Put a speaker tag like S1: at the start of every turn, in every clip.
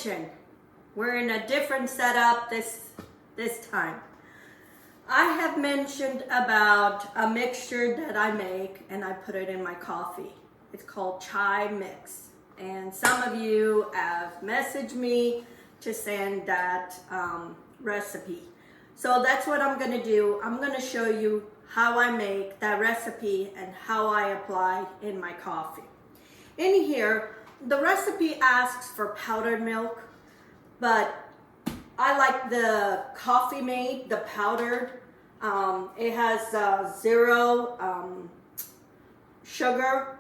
S1: kitchen. We're in a different setup this time. I have mentioned about a mixture that I make and I put it in my coffee. It's called chai mix. And some of you have messaged me to send that recipe. So that's what I'm gonna do. I'm gonna show you how I make that recipe and how I apply in my coffee. In here, the recipe asks for powdered milk, but I like the coffeemate, the powdered. It has 0 sugar,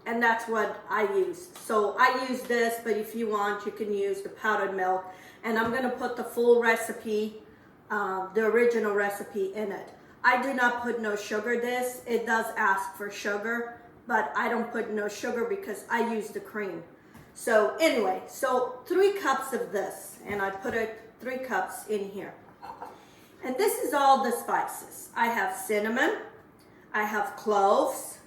S1: and that's what I use. So I use this, but if you want, you can use the powdered milk. And I'm gonna put the full recipe, the original recipe in it. I do not put no sugar this. It does ask for sugar, but I don't put no sugar because I use the cream. So anyway, so 3 cups of this, and I put it 3 cups in here. And this is all the spices. I have cinnamon, I have cloves,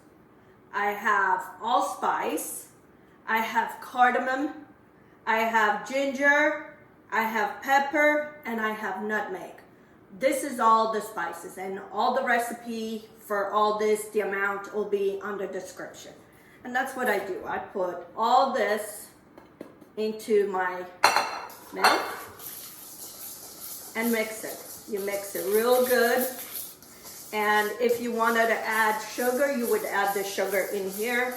S1: I have allspice, I have cardamom, I have ginger, I have pepper, and I have nutmeg. This is all the spices, and all the recipe for all this, the amount will be under description. And that's what I do. I put all this into my milk and mix it. You mix it real good. And if you wanted to add sugar, you would add the sugar in here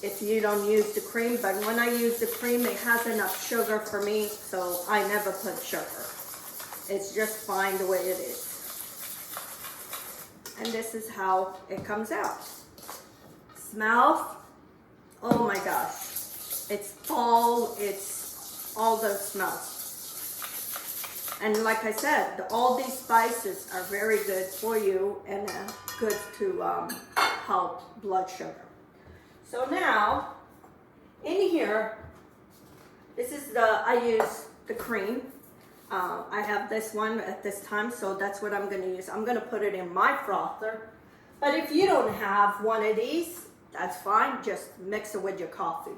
S1: if you don't use the cream. But when I use the cream, it has enough sugar for me, so I never put sugar. It's just fine the way it is. And this is how it comes out. Smells, oh my gosh. It's fall, it's all those smells. And like I said, all these spices are very good for you and good to help blood sugar. So now, in here, I use the cream. I have this one at this time, so that's what I'm gonna use. I'm gonna put it in my frother. But if you don't have one of these, that's fine, just mix it with your coffee.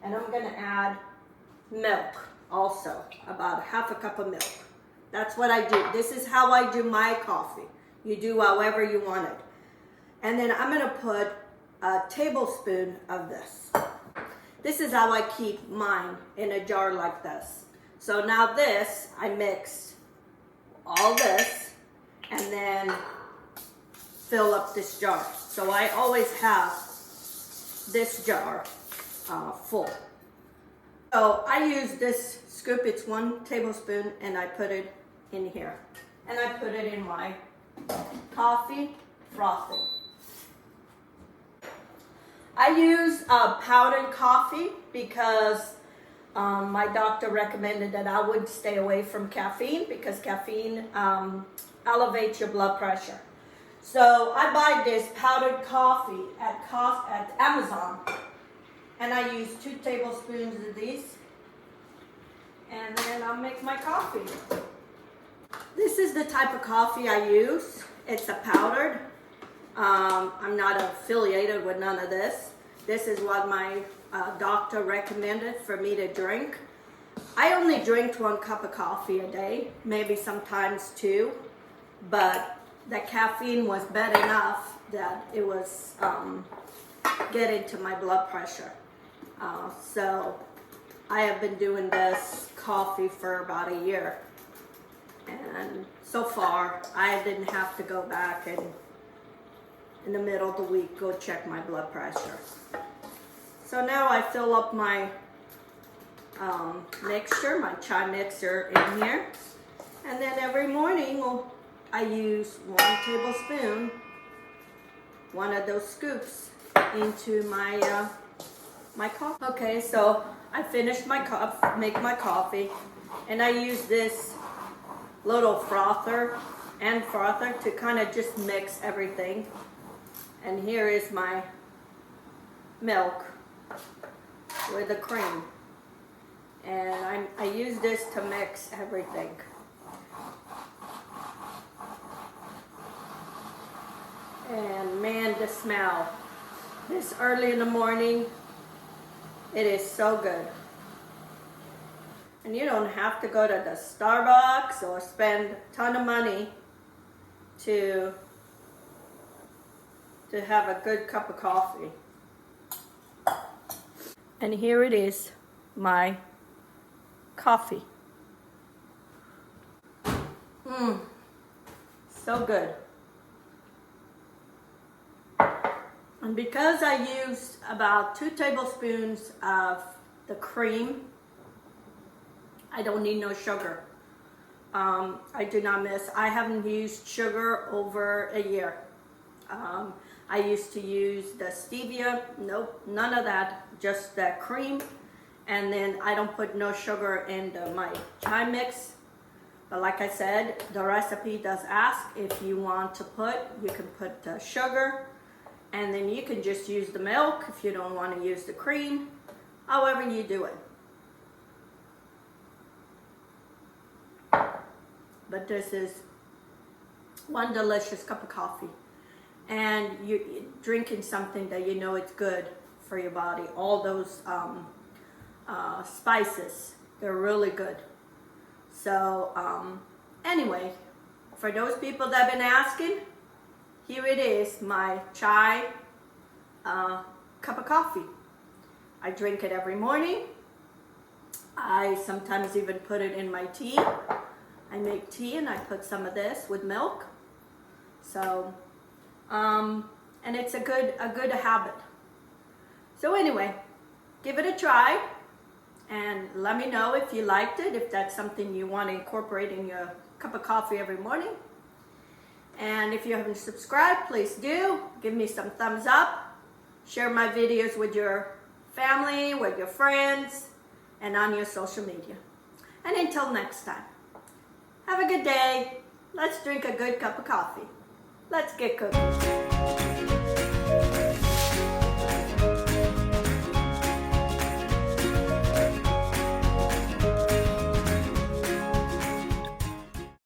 S1: And I'm gonna add milk also, about 1/2 cup of milk. That's what I do. This is how I do my coffee. You do however you want it. And then I'm gonna put a tablespoon of this. This is how I keep mine in a jar like this. So now this, I mix all this and then fill up this jar. So I always have this jar full. So I use this scoop, it's 1 tablespoon, and I put it in here. And I put it in my coffee frother. I use powdered coffee because my doctor recommended that I would stay away from caffeine because caffeine elevates your blood pressure. So I buy this powdered coffee at Amazon, and I use 2 tablespoons of these, and then I'll make my coffee. This is the type of coffee I use. It's a powdered. I'm not affiliated with none of this. This is what my doctor recommended for me to drink. I only drink 1 cup of coffee a day, maybe sometimes 2, but the caffeine was bad enough that it was getting to my blood pressure. So I have been doing this coffee for about a year, and so far I didn't have to go back and in the middle of the week go check my blood pressure. So now I fill up my mixture, my chai mixer in here, and then every morning I use 1 tablespoon, 1 of those scoops into my my coffee. Okay, so I finished my make my coffee, and I use this little frother to kind of just mix everything. And here is my milk with the cream, and I use this to mix everything. And man, the smell this early in the morning, it is so good. And you don't have to go to the Starbucks or spend a ton of money to have a good cup of coffee. And here it is, my coffee. So good. And because I used about 2 tablespoons of the cream, I don't need no sugar. I do not miss. I haven't used sugar over a year. I used to use the stevia. Nope, none of that. Just that cream. And then I don't put no sugar in my chai mix. But like I said, the recipe does ask if you want to put, you can put sugar. And then you can just use the milk if you don't want to use the cream. However you do it. But this is one delicious cup of coffee. And you're drinking something that you know it's good for your body. All those spices, they're really good. So anyway, for those people that have been asking, here it is, my chai cup of coffee. I drink it every morning. I sometimes even put it in my tea. I make tea and I put some of this with milk. So, and it's a good habit. So anyway, give it a try and let me know if you liked it, if that's something you want to incorporate in your cup of coffee every morning. And if you haven't subscribed, please do. Give me some thumbs up. Share my videos with your family, with your friends, and on your social media. And until next time, have a good day. Let's drink a good cup of coffee. Let's get cooking.